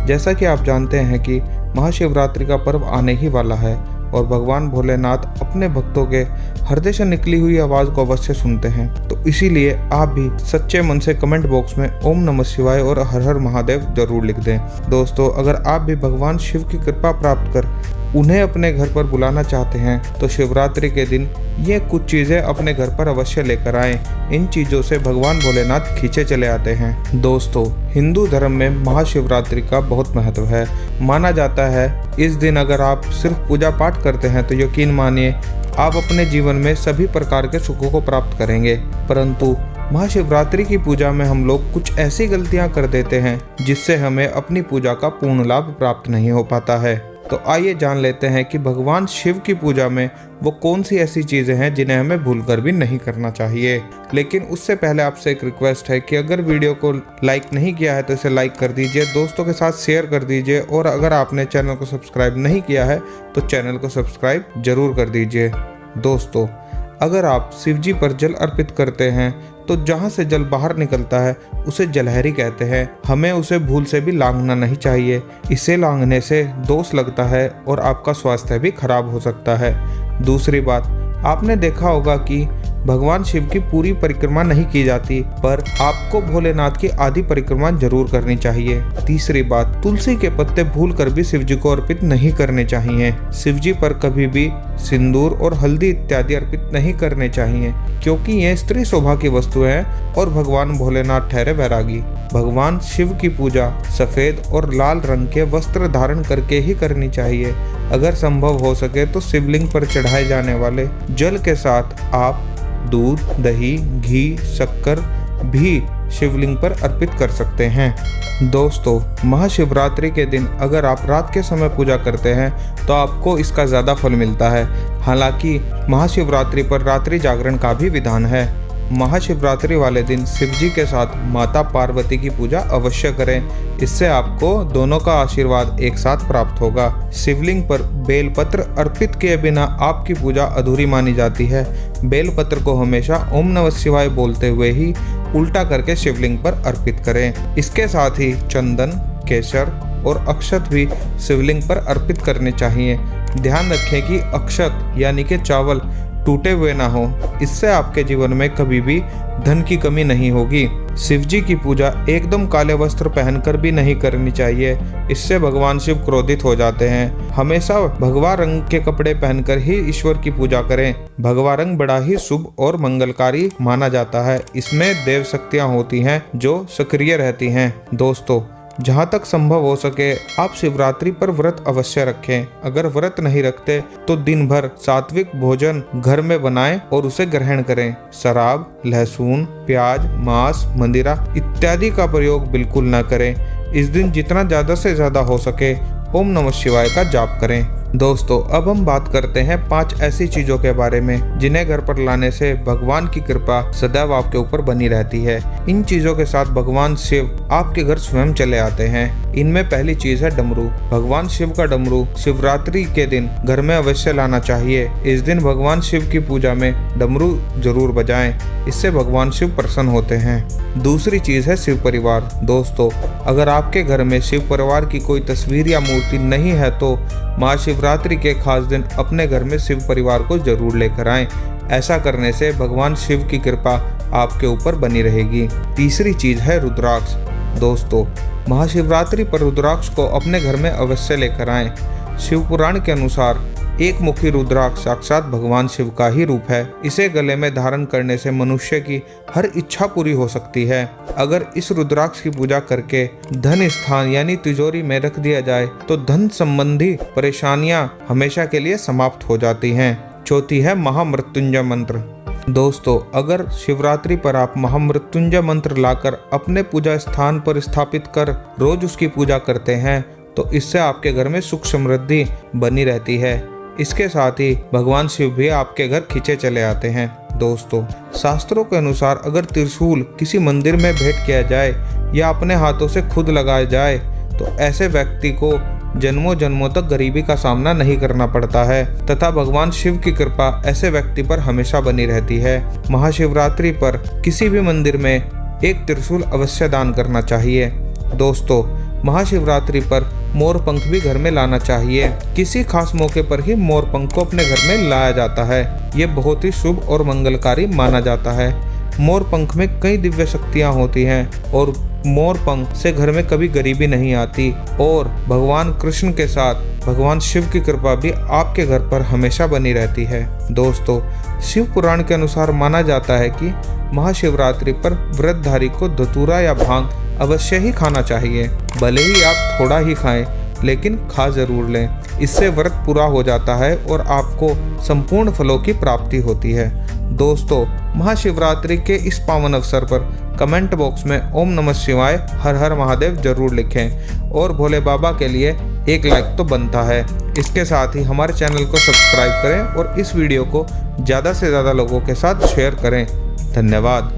जैसा कि आप जानते हैं कि महाशिवरात्रि का पर्व आने ही वाला है और भगवान भोलेनाथ अपने भक्तों के हृदय से निकली हुई आवाज़ को अवश्य सुनते हैं। तो इसीलिए आप भी सच्चे मन से कमेंट बॉक्स में ओम नमः शिवाय और हर हर महादेव जरूर लिख दें। दोस्तों, अगर आप भी भगवान शिव की कृपा प्राप्त कर उन्हें अपने घर पर बुलाना चाहते हैं तो शिवरात्रि के दिन ये कुछ चीज़ें अपने घर पर अवश्य लेकर आएं। इन चीज़ों से भगवान भोलेनाथ खींचे चले आते हैं। दोस्तों, हिंदू धर्म में महाशिवरात्रि का बहुत महत्व है। माना जाता है इस दिन अगर आप सिर्फ पूजा पाठ करते हैं तो यकीन मानिए आप अपने जीवन में सभी प्रकार के सुखों को प्राप्त करेंगे। परंतु महाशिवरात्रि की पूजा में हम लोग कुछ ऐसी गलतियां कर देते हैं जिससे हमें अपनी पूजा का पूर्ण लाभ प्राप्त नहीं हो पाता है। तो आइए जान लेते हैं कि भगवान शिव की पूजा में वो कौन सी ऐसी चीज़ें हैं जिन्हें हमें भूलकर भी नहीं करना चाहिए। लेकिन उससे पहले आपसे एक रिक्वेस्ट है कि अगर वीडियो को लाइक नहीं किया है तो इसे लाइक कर दीजिए, दोस्तों के साथ शेयर कर दीजिए और अगर आपने चैनल को सब्सक्राइब नहीं किया है तो चैनल को सब्सक्राइब जरूर कर दीजिए। दोस्तों, अगर आप शिव जी पर जल अर्पित करते हैं तो जहाँ से जल बाहर निकलता है उसे जलहरी कहते हैं। हमें उसे भूल से भी लांघना नहीं चाहिए। इसे लांघने से दोष लगता है और आपका स्वास्थ्य भी खराब हो सकता है। दूसरी बात, आपने देखा होगा कि भगवान शिव की पूरी परिक्रमा नहीं की जाती, पर आपको भोलेनाथ की आधी परिक्रमा जरूर करनी चाहिए। तीसरी बात, तुलसी के पत्ते भूलकर भी शिव जी को अर्पित नहीं करने चाहिए। शिव जी पर कभी भी सिंदूर और हल्दी इत्यादि अर्पित नहीं करने चाहिए, क्योंकि ये स्त्री शोभा की वस्तु है और भगवान भोलेनाथ ठहरे वैरागी। भगवान शिव की पूजा सफेद और लाल रंग के वस्त्र धारण करके ही करनी चाहिए। अगर संभव हो सके तो शिवलिंग पर चढ़ाए जाने वाले जल के साथ आप दूध, दही, घी, शक्कर भी शिवलिंग पर अर्पित कर सकते हैं। दोस्तों, महाशिवरात्रि के दिन अगर आप रात के समय पूजा करते हैं तो आपको इसका ज़्यादा फल मिलता है। हालांकि महाशिवरात्रि पर रात्रि जागरण का भी विधान है। महाशिवरात्रि वाले दिन शिव जी के साथ माता पार्वती की पूजा अवश्य करें। इससे आपको दोनों का आशीर्वाद एक साथ प्राप्त होगा। शिवलिंग पर बेलपत्र अर्पित किए बिना आपकी पूजा अधूरी मानी जाती है। बेलपत्र को हमेशा ओम नमः शिवाय बोलते हुए ही उल्टा करके शिवलिंग पर अर्पित करें। इसके साथ ही चंदन, केसर और अक्षत भी शिवलिंग पर अर्पित करने चाहिए। ध्यान रखें कि अक्षत यानी कि चावल टूटे हुए ना हो, इससे आपके जीवन में कभी भी धन की कमी नहीं होगी। शिव जी की पूजा एकदम काले वस्त्र पहनकर भी नहीं करनी चाहिए, इससे भगवान शिव क्रोधित हो जाते हैं। हमेशा भगवा रंग के कपड़े पहनकर ही ईश्वर की पूजा करें। भगवा रंग बड़ा ही शुभ और मंगलकारी माना जाता है। इसमें देव शक्तियाँ होती हैं जो सक्रिय रहती हैं। दोस्तों, जहाँ तक संभव हो सके आप शिवरात्रि पर व्रत अवश्य रखें। अगर व्रत नहीं रखते तो दिन भर सात्विक भोजन घर में बनाएं और उसे ग्रहण करें। शराब, लहसुन, प्याज, मांस, मदिरा इत्यादि का प्रयोग बिल्कुल न करें। इस दिन जितना ज़्यादा से ज़्यादा हो सके ओम नमः शिवाय का जाप करें। दोस्तों, अब हम बात करते हैं 5 ऐसी चीजों के बारे में जिन्हें घर पर लाने से भगवान की कृपा सदैव आपके ऊपर बनी रहती है। इन चीजों के साथ भगवान शिव आपके घर स्वयं चले आते हैं। इनमें पहली चीज है डमरू। भगवान शिव का डमरू शिवरात्रि के दिन घर में अवश्य लाना चाहिए। इस दिन भगवान शिव की पूजा में डमरू जरूर बजाएं, इससे भगवान शिव प्रसन्न होते हैं। दूसरी चीज है शिव परिवार। दोस्तों, अगर आपके घर में शिव परिवार की कोई तस्वीर या मूर्ति नहीं है तो महाशिवरात्रि के खास दिन अपने घर में शिव परिवार को जरूर लेकर आएं। ऐसा करने से भगवान शिव की कृपा आपके ऊपर बनी रहेगी। तीसरी चीज है रुद्राक्ष। दोस्तों, महाशिवरात्रि पर रुद्राक्ष को अपने घर में अवश्य लेकर आएं। शिव पुराण के अनुसार एक मुखी रुद्राक्ष साक्षात भगवान शिव का ही रूप है। इसे गले में धारण करने से मनुष्य की हर इच्छा पूरी हो सकती है। अगर इस रुद्राक्ष की पूजा करके धन स्थान यानी तिजोरी में रख दिया जाए तो धन संबंधी परेशानियां हमेशा के लिए समाप्त हो जाती हैं। चौथी है महामृत्युंजय मंत्र। दोस्तों, अगर शिवरात्रि पर आप महामृत्युंजय मंत्र लाकर अपने पूजा स्थान पर स्थापित कर रोज उसकी पूजा करते हैं तो इससे आपके घर में सुख समृद्धि बनी रहती है। इसके साथ ही भगवान शिव भी आपके घर खींचे चले आते हैं। दोस्तों, शास्त्रों के अनुसार अगर त्रिशूल किसी मंदिर में भेंट किया जाए या अपने हाथों से खुद लगाया जाए तो ऐसे व्यक्ति को जन्मों जन्मों तक गरीबी का सामना नहीं करना पड़ता है तथा भगवान शिव की कृपा ऐसे व्यक्ति पर हमेशा बनी रहती है। महाशिवरात्रि पर किसी भी मंदिर में एक त्रिशूल अवश्य दान करना चाहिए। दोस्तों, महाशिवरात्रि पर मोर पंख भी घर में लाना चाहिए। किसी खास मौके पर ही मोर पंख को अपने घर में लाया जाता है। ये बहुत ही शुभ और मंगलकारी माना जाता है। मोर पंख में कई दिव्य शक्तियाँ होती हैं और मोर पंख से घर में कभी गरीबी नहीं आती और भगवान कृष्ण के साथ भगवान शिव की कृपा भी आपके घर पर हमेशा बनी रहती है। दोस्तों, शिव पुराण के अनुसार माना जाता है कि महाशिवरात्रि पर व्रतधारी को धतूरा या भांग अवश्य ही खाना चाहिए। भले ही आप थोड़ा ही खाएं, लेकिन खा जरूर लें। इससे व्रत पूरा हो जाता है और आपको संपूर्ण फलों की प्राप्ति होती है। दोस्तों, महाशिवरात्रि के इस पावन अवसर पर कमेंट बॉक्स में ओम नमः शिवाय हर हर महादेव जरूर लिखें और भोले बाबा के लिए एक लाइक तो बनता है। इसके साथ ही हमारे चैनल को सब्सक्राइब करें और इस वीडियो को ज़्यादा से ज़्यादा लोगों के साथ शेयर करें। धन्यवाद।